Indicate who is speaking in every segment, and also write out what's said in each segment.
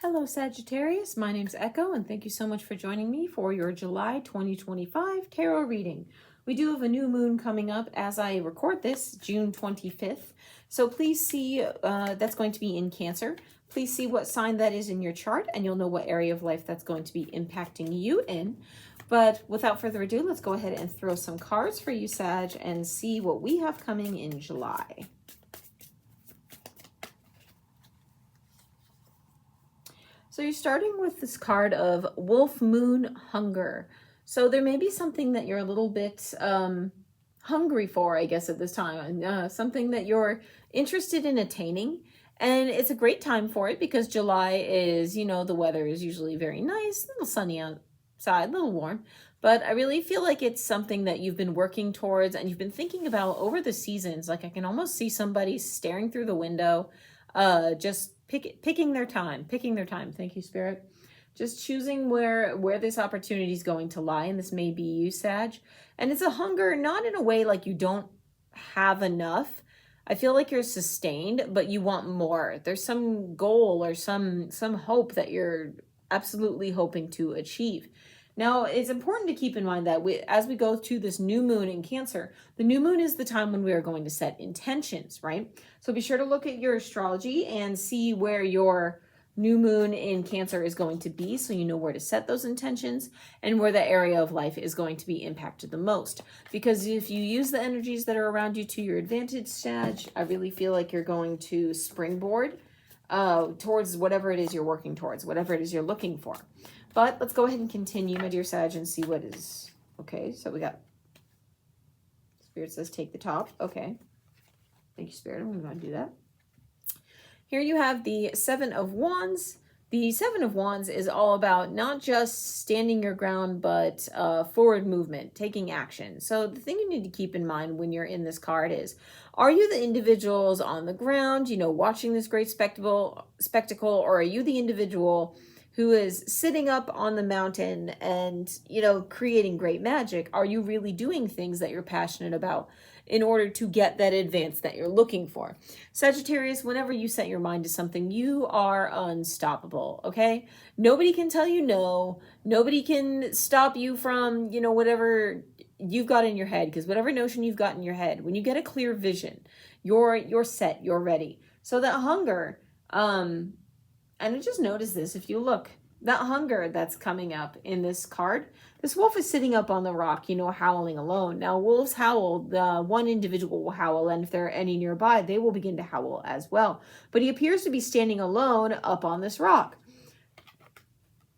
Speaker 1: Hello Sagittarius, my name's Echo and thank you so much for joining me for your July 2025 tarot reading. We do have a new moon coming up as I record this, June 25th. So please see, that's going to be in Cancer. Please see what sign that is in your chart and you'll know what area of life that's going to be impacting you in. But without further ado, let's go ahead and throw some cards for you, Sag, and see what we have coming in July. So you're starting with this card of Wolf Moon Hunger. So there may be something that you're a little bit hungry for, I guess, at this time. Something that you're interested in attaining. And it's a great time for it because July is, the weather is usually very nice, a little sunny outside, a little warm. But I really feel like it's something that you've been working towards and you've been thinking about over the seasons. Like I can almost see somebody staring through the window, just picking their time. Thank you, Spirit. Just choosing where this opportunity is going to lie, and this may be you, Sag. And it's a hunger, not in a way like you don't have enough. I feel like you're sustained, but you want more. There's some goal or some hope that you're absolutely hoping to achieve. Now, it's important to keep in mind that as we go to this new moon in Cancer, the new moon is the time when we are going to set intentions, right? So be sure to look at your astrology and see where your new moon in Cancer is going to be so you know where to set those intentions and where the area of life is going to be impacted the most. Because if you use the energies that are around you to your advantage, Sag, I really feel like you're going to springboard towards whatever it is you're working towards, whatever it is you're looking for. But let's go ahead and continue, my dear Sag, and see what is... Okay, so we got... Spirit says take the top. Okay. Thank you, Spirit. I'm going to do that. Here you have the Seven of Wands. The Seven of Wands is all about not just standing your ground, but forward movement, taking action. So the thing you need to keep in mind when you're in this card is, are you the individuals on the ground, watching this great spectacle, or are you the individual who is sitting up on the mountain and, creating great magic? Are you really doing things that you're passionate about in order to get that advance that you're looking for? Sagittarius, whenever you set your mind to something, you are unstoppable, okay? Nobody can tell you no. Nobody can stop you from, whatever you've got in your head, because whatever notion you've got in your head, when you get a clear vision, you're set, you're ready. So that hunger, and I just noticed this, if you look, that hunger that's coming up in this card, this wolf is sitting up on the rock, howling alone. Now, wolves howl, the one individual will howl, and if there are any nearby, they will begin to howl as well. But he appears to be standing alone up on this rock.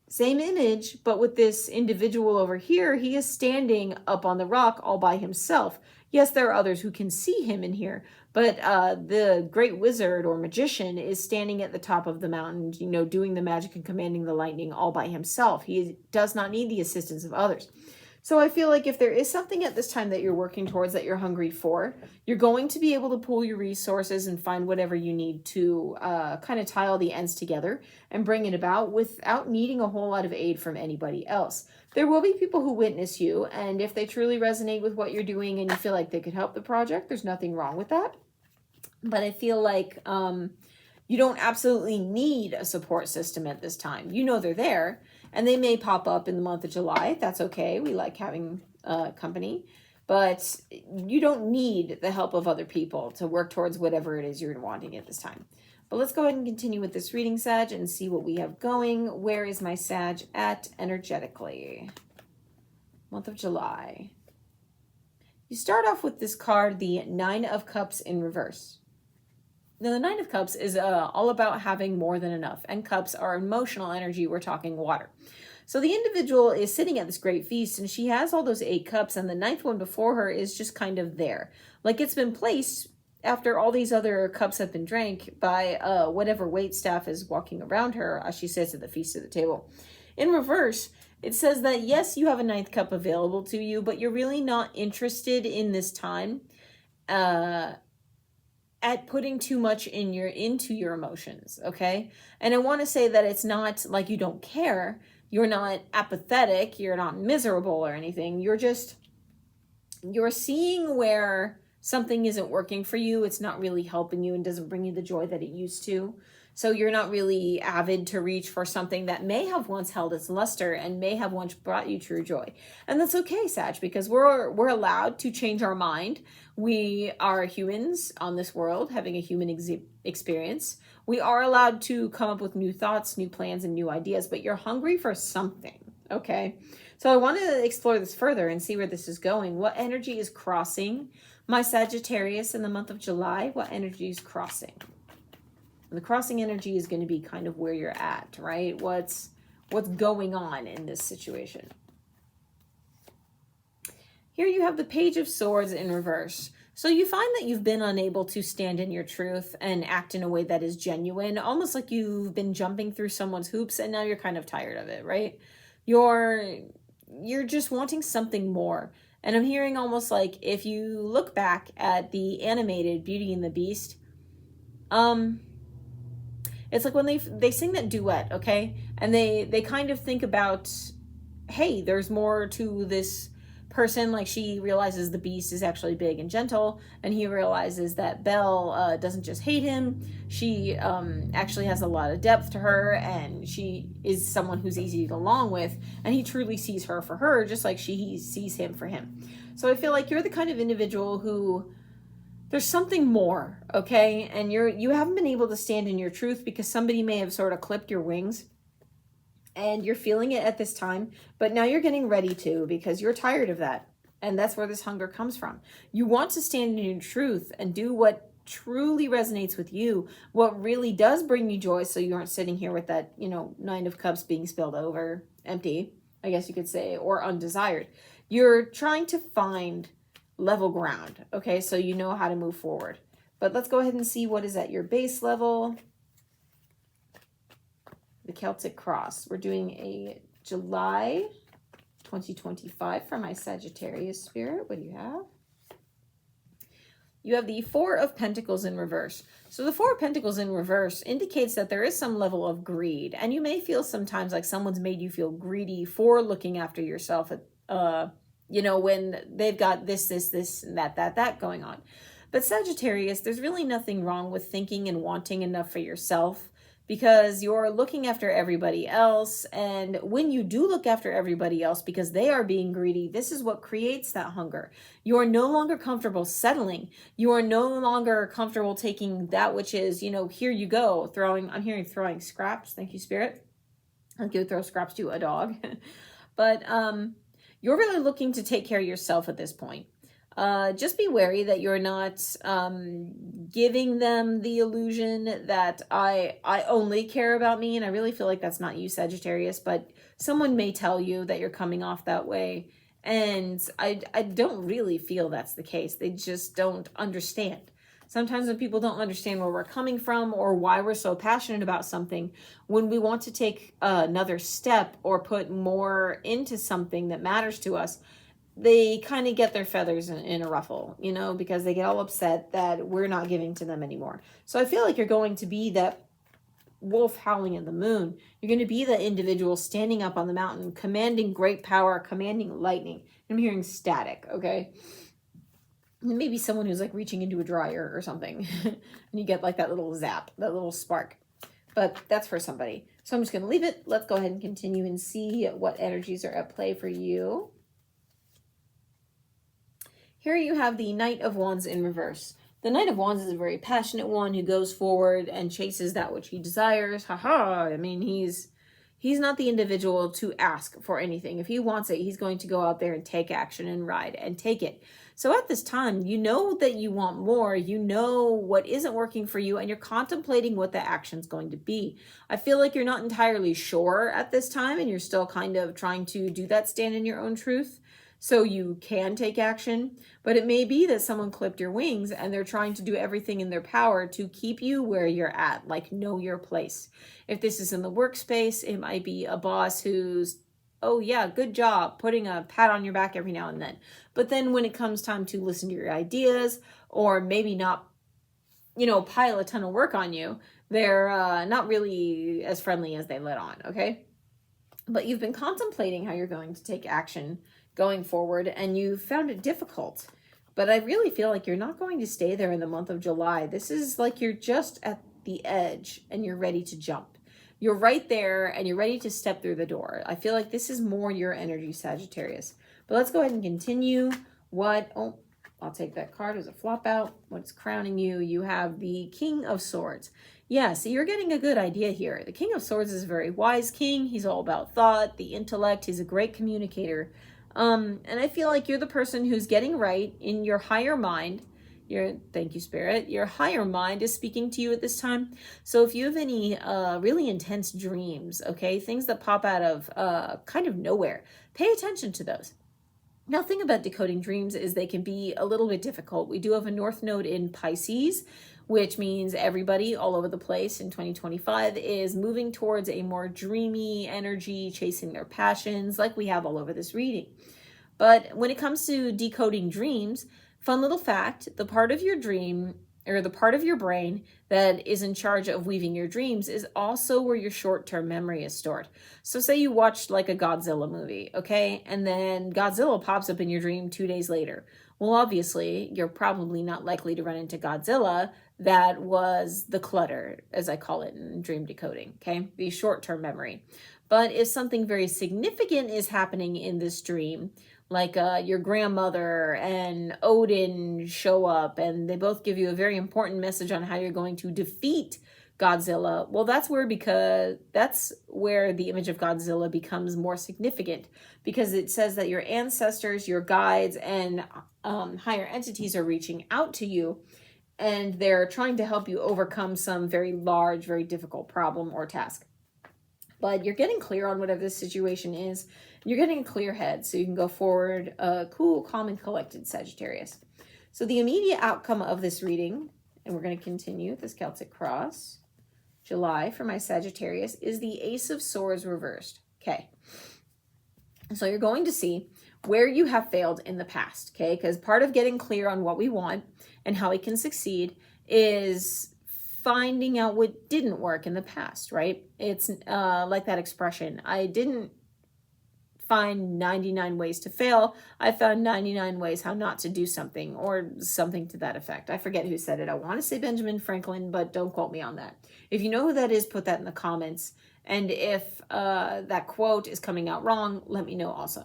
Speaker 1: Same image, but with this individual over here, he is standing up on the rock all by himself. Yes, there are others who can see him in here, but the great wizard or magician is standing at the top of the mountain, doing the magic and commanding the lightning all by himself. He does not need the assistance of others. So I feel like if there is something at this time that you're working towards, that you're hungry for, you're going to be able to pool your resources and find whatever you need to kind of tie all the ends together and bring it about without needing a whole lot of aid from anybody else. There will be people who witness you, and if they truly resonate with what you're doing and you feel like they could help the project, there's nothing wrong with that. But I feel like you don't absolutely need a support system at this time. They're there, and they may pop up in the month of July. That's okay. We like having company. But you don't need the help of other people to work towards whatever it is you're wanting at this time. But let's go ahead and continue with this reading, Sag, and see what we have going. Where is my Sag at energetically? Month of July. You start off with this card, the Nine of Cups in reverse. Now, the Nine of Cups is all about having more than enough, and cups are emotional energy. We're talking water. So the individual is sitting at this great feast, and she has all those 8 cups, and the 9th one before her is just kind of there. Like it's been placed after all these other cups have been drank by whatever waitstaff is walking around her as she sits at the feast at the table. In reverse, it says that, yes, you have a 9th cup available to you, but you're really not interested in this time at putting too much into your emotions, okay? And I want to say that it's not like you don't care. You're not apathetic. You're not miserable or anything. You're seeing where something isn't working for you. It's not really helping you and doesn't bring you the joy that it used to. So you're not really avid to reach for something that may have once held its luster and may have once brought you true joy. And that's okay, Sag, because we're allowed to change our mind. We are humans on this world having a human experience. We are allowed to come up with new thoughts, new plans, and new ideas, but you're hungry for something, okay? So I want to explore this further and see where this is going. What energy is crossing my Sagittarius in the month of July? What energy is crossing? The crossing energy is going to be kind of where you're at, right? What's going on in this situation? Here you have the Page of Swords in reverse. So you find that you've been unable to stand in your truth and act in a way that is genuine, almost like you've been jumping through someone's hoops and now you're kind of tired of it, right? You're just wanting something more. And I'm hearing almost like if you look back at the animated Beauty and the Beast, it's like when they sing that duet, okay? And they kind of think about, hey, there's more to this person. Like she realizes the beast is actually big and gentle, and he realizes that Belle doesn't just hate him. She actually has a lot of depth to her, and she is someone who's easy to get along with, and he truly sees her for her, just like he sees him for him. So I feel like you're the kind of individual who there's something more, okay? And you haven't been able to stand in your truth because somebody may have sort of clipped your wings and you're feeling it at this time, but now you're getting ready to because you're tired of that. And that's where this hunger comes from. You want to stand in your truth and do what truly resonates with you, what really does bring you joy, so you aren't sitting here with that, Nine of Cups being spilled over, empty, I guess you could say, or undesired. You're trying to find level ground, okay, so you know how to move forward. But let's go ahead and see what is at your base level. The Celtic Cross. We're doing a July 2025 for my Sagittarius spirit. What do you have? You have the Four of Pentacles in reverse. So the Four of Pentacles in reverse indicates that there is some level of greed, and you may feel sometimes like someone's made you feel greedy for looking after yourself when they've got this, and that going on. But Sagittarius, there's really nothing wrong with thinking and wanting enough for yourself, because you're looking after everybody else. And when you do look after everybody else because they are being greedy, this is what creates that hunger. You are no longer comfortable settling. You are no longer comfortable taking that which is, here you go, I'm hearing throwing scraps. Thank you, Spirit. Like you would throw scraps to a dog. But, you're really looking to take care of yourself at this point. Just be wary that you're not giving them the illusion that I only care about me. And I really feel like that's not you, Sagittarius, but someone may tell you that you're coming off that way. And I don't really feel that's the case. They just don't understand. Sometimes when people don't understand where we're coming from or why we're so passionate about something, when we want to take another step or put more into something that matters to us, they kind of get their feathers in a ruffle, because they get all upset that we're not giving to them anymore. So I feel like you're going to be that wolf howling in the moon. You're going to be the individual standing up on the mountain, commanding great power, commanding lightning. I'm hearing static, okay? Maybe someone who's like reaching into a dryer or something and you get like that little zap, that little spark. But that's for somebody. So I'm just going to leave it. Let's go ahead and continue and see what energies are at play for you. Here you have the Knight of Wands in reverse. The Knight of Wands is a very passionate one who goes forward and chases that which he desires. I mean, he's not the individual to ask for anything. If he wants it, he's going to go out there and take action and ride and take it. So at this time, you know that you want more, you know what isn't working for you, and you're contemplating what the action's going to be. I feel like you're not entirely sure at this time, and you're still kind of trying to do that stand in your own truth so you can take action. But it may be that someone clipped your wings and they're trying to do everything in their power to keep you where you're at, like know your place. If this is in the workspace, it might be a boss who's, oh yeah, good job, putting a pat on your back every now and then. But then when it comes time to listen to your ideas, or maybe not, pile a ton of work on you, they're not really as friendly as they let on, okay? But you've been contemplating how you're going to take action going forward, and you found it difficult. But I really feel like you're not going to stay there in the month of July. This is like you're just at the edge and you're ready to jump. You're right there and you're ready to step through the door. I feel like this is more your energy, Sagittarius. But let's go ahead and continue. Oh, I'll take that card as a flop out. What's crowning you? You have the King of Swords. Yeah, so you're getting a good idea here. The King of Swords is a very wise king. He's all about thought, the intellect. He's a great communicator. And I feel like you're the person who's getting right in your higher mind. Thank you, Spirit. Your higher mind is speaking to you at this time. So if you have any really intense dreams, okay, things that pop out of kind of nowhere, pay attention to those. Now, the thing about decoding dreams is they can be a little bit difficult. We do have a North Node in Pisces, which means everybody all over the place in 2025 is moving towards a more dreamy energy, chasing their passions, like we have all over this reading. But when it comes to decoding dreams, fun little fact, the part of your dream or the part of your brain that is in charge of weaving your dreams is also where your short-term memory is stored. So say you watched like a Godzilla movie, okay? And then Godzilla pops up in your dream 2 days later. Well, obviously, you're probably not likely to run into Godzilla. That was the clutter, as I call it in dream decoding, okay? The short-term memory. But if something very significant is happening in this dream, like your grandmother and Odin show up and they both give you a very important message on how you're going to defeat Godzilla, well, that's where the image of Godzilla becomes more significant, because it says that your ancestors, your guides, and higher entities are reaching out to you, and they're trying to help you overcome some very large, very difficult problem or task. But you're getting clear on whatever this situation is. You're getting a clear head, so you can go forward cool, calm, and collected, Sagittarius. So the immediate outcome of this reading, and we're going to continue this Celtic cross, July for my Sagittarius, is the Ace of Swords reversed. Okay. So you're going to see where you have failed in the past, okay? Because part of getting clear on what we want and how we can succeed is finding out what didn't work in the past, right? It's like that expression, I didn't find 99 ways to fail. I found 99 ways how not to do something, or something to that effect. I forget who said it. I want to say Benjamin Franklin, but don't quote me on that. If you know who that is, put that in the comments. And if that quote is coming out wrong, let me know also.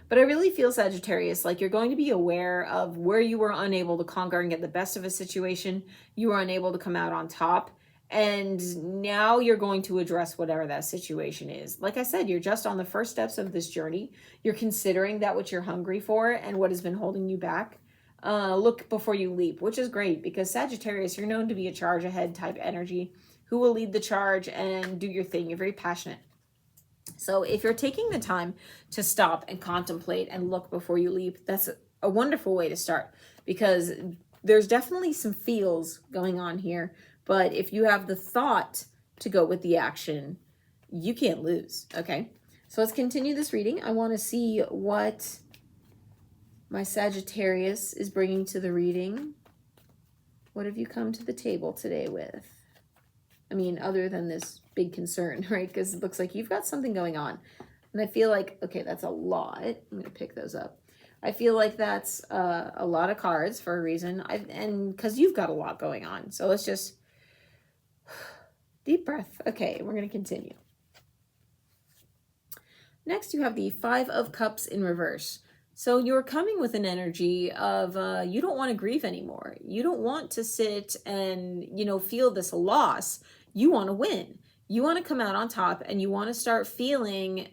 Speaker 1: But I really feel, Sagittarius, like you're going to be aware of where you were unable to conquer and get the best of a situation. You were unable to come out on top. And now you're going to address whatever that situation is. Like I said, you're just on the first steps of this journey. You're considering that what you're hungry for and what has been holding you back. Look before you leap, which is great, because Sagittarius, you're known to be a charge ahead type energy who will lead the charge and do your thing. You're very passionate. So if you're taking the time to stop and contemplate and look before you leap, that's a wonderful way to start, because there's definitely some feels going on here. But if you have the thought to go with the action, you can't lose, okay? So let's continue this reading. I want to see what my Sagittarius is bringing to the reading. What have you come to the table today with? I mean, other than this big concern, right? Because it looks like you've got something going on. And I feel like, okay, that's a lot. I'm going to pick those up. I feel like that's a lot of cards for a reason. And because you've got a lot going on. So let's just... deep breath. Okay, we're going to continue. Next, you have the Five of Cups in reverse. So you're coming with an energy of you don't want to grieve anymore. You don't want to sit and, feel this loss. You want to win. You want to come out on top, and you want to start feeling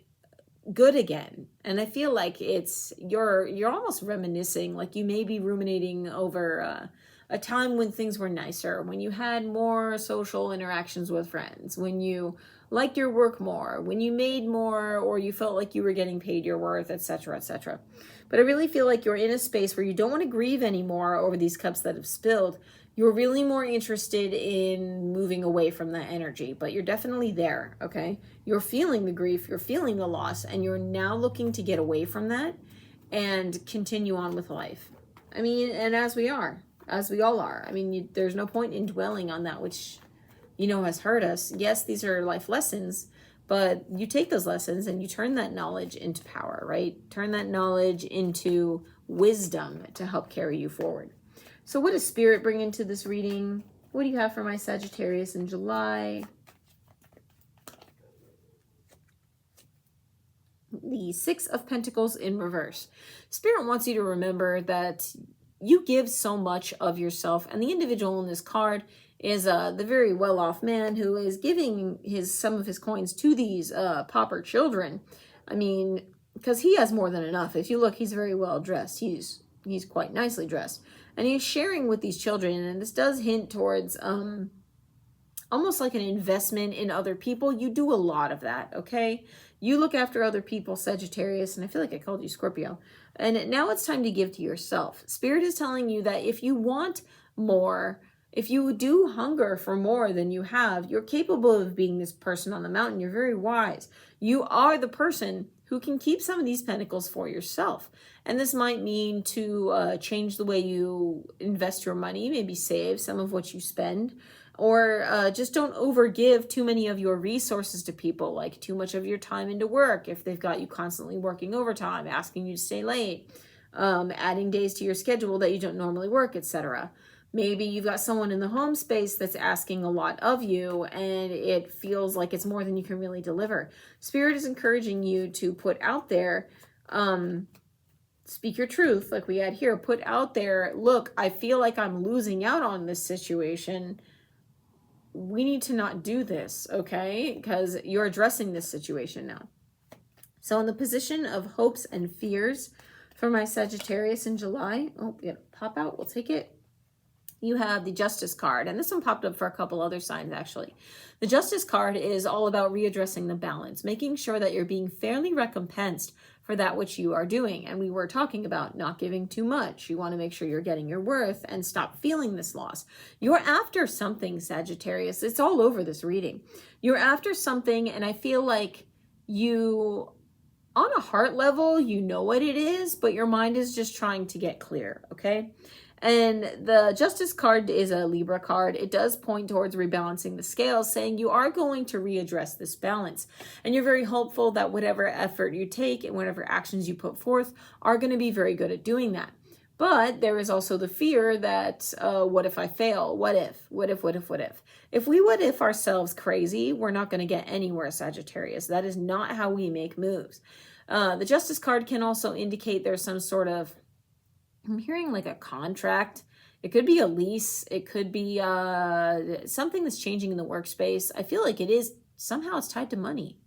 Speaker 1: good again. And I feel like you're almost reminiscing, like you may be ruminating over a time when things were nicer, when you had more social interactions with friends, when you liked your work more, when you made more, or you felt like you were getting paid your worth, etc., etc. But I really feel like you're in a space where you don't want to grieve anymore over these cups that have spilled. You're really more interested in moving away from that energy, but you're definitely there, okay? You're feeling the grief, you're feeling the loss, and you're now looking to get away from that and continue on with life. I mean, and as we all are. I mean, there's no point in dwelling on that which, has hurt us. Yes, these are life lessons, but you take those lessons and you turn that knowledge into power, right? Turn that knowledge into wisdom to help carry you forward. So what does Spirit bring into this reading? What do you have for my Sagittarius in July? The Six of Pentacles in reverse. Spirit wants you to remember that you give so much of yourself, and the individual in this card is the very well-off man who is giving some of his coins to these pauper children. I mean, because he has more than enough. If you look, he's very well dressed. He's quite nicely dressed, and he's sharing with these children. And this does hint towards almost like an investment in other people. You do a lot of that, okay? You look after other people, Sagittarius, and I feel like I called you Scorpio. And now it's time to give to yourself. Spirit is telling you that if you want more, if you do hunger for more than you have, you're capable of being this person on the mountain. You're very wise. You are the person who can keep some of these pentacles for yourself. And this might mean to change the way you invest your money, maybe save some of what you spend, or just don't overgive too many of your resources to people, like too much of your time into work if they've got you constantly working overtime, asking you to stay late, adding days to your schedule that you don't normally work, etc. Maybe you've got someone in the home space that's asking a lot of you and it feels like it's more than you can really deliver. Spirit is encouraging you to put out there, speak your truth, like we had here, put out there, look, I feel like I'm losing out on this situation. We need to not do this, okay? Because you're addressing this situation now. So in the position of hopes and fears for my Sagittarius in July, oh, yeah, pop out, we'll take it. You have the Justice card, and this one popped up for a couple other signs, actually. The Justice card is all about readdressing the balance, making sure that you're being fairly recompensed for that which you are doing. And we were talking about not giving too much. You want to make sure you're getting your worth and stop feeling this loss. You're after something, Sagittarius. It's all over this reading. You're after something, and I feel like you, on a heart level, you know what it is, but your mind is just trying to get clear, okay? And the Justice card is a Libra card. It does point towards rebalancing the scales, saying you are going to readdress this balance. And you're very hopeful that whatever effort you take and whatever actions you put forth are going to be very good at doing that. But there is also the fear that, what if I fail? What if? What if, what if, what if? If we what if ourselves crazy, we're not going to get anywhere, Sagittarius. That is not how we make moves. The Justice card can also indicate there's some sort of, I'm hearing like a contract. It could be a lease. It could be something that's changing in the workspace. I feel like it is, somehow it's tied to money.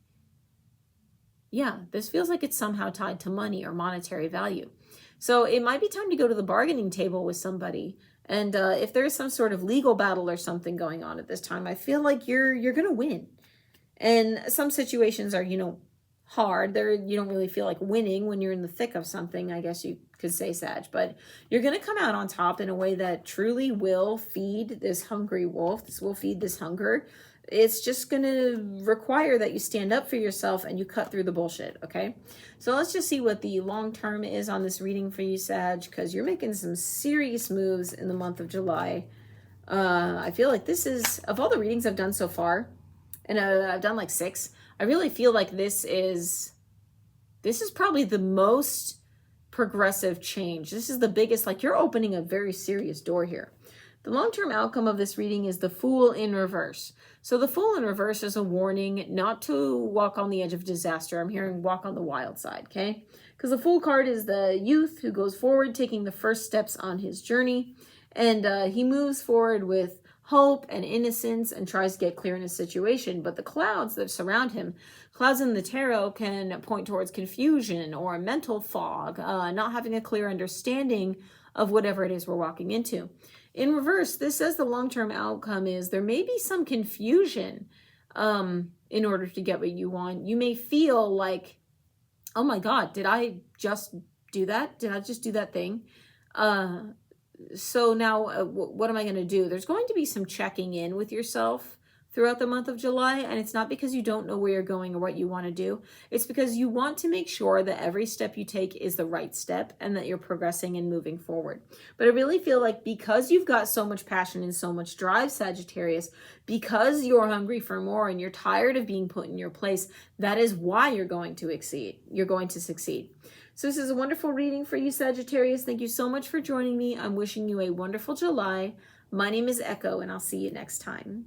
Speaker 1: Yeah, this feels like it's somehow tied to money or monetary value. So it might be time to go to the bargaining table with somebody. And if there's some sort of legal battle or something going on at this time, I feel like you're going to win. And some situations are, you know, hard. You don't really feel like winning when you're in the thick of something, I guess you could say, Sag. But you're going to come out on top in a way that truly will feed this hungry wolf. This will feed this hunger. It's just going to require that you stand up for yourself and you cut through the bullshit, okay? So let's just see what the long term is on this reading for you, Sag, because you're making some serious moves in the month of July. I feel like this is, of all the readings I've done so far, and I've done like 6, I really feel like this is probably the most progressive change. This is the biggest, like you're opening a very serious door here. The long-term outcome of this reading is the Fool in reverse. So the Fool in reverse is a warning not to walk on the edge of disaster. I'm hearing walk on the wild side, okay? Because the Fool card is the youth who goes forward, taking the first steps on his journey. And he moves forward with hope and innocence and tries to get clear in his situation. But the clouds that surround him, clouds in the tarot, can point towards confusion or mental fog, not having a clear understanding of whatever it is we're walking into. In reverse, this says the long-term outcome is there may be some confusion in order to get what you want. You may feel like, oh my God, did I just do that? Did I just do that thing? So now what am I going to do? There's going to be some checking in with yourself throughout the month of July. And it's not because you don't know where you're going or what you want to do. It's because you want to make sure that every step you take is the right step and that you're progressing and moving forward. But I really feel like because you've got so much passion and so much drive, Sagittarius, because you're hungry for more and you're tired of being put in your place, that is why you're going to succeed. So this is a wonderful reading for you, Sagittarius. Thank you so much for joining me. I'm wishing you a wonderful July. My name is Echo, and I'll see you next time.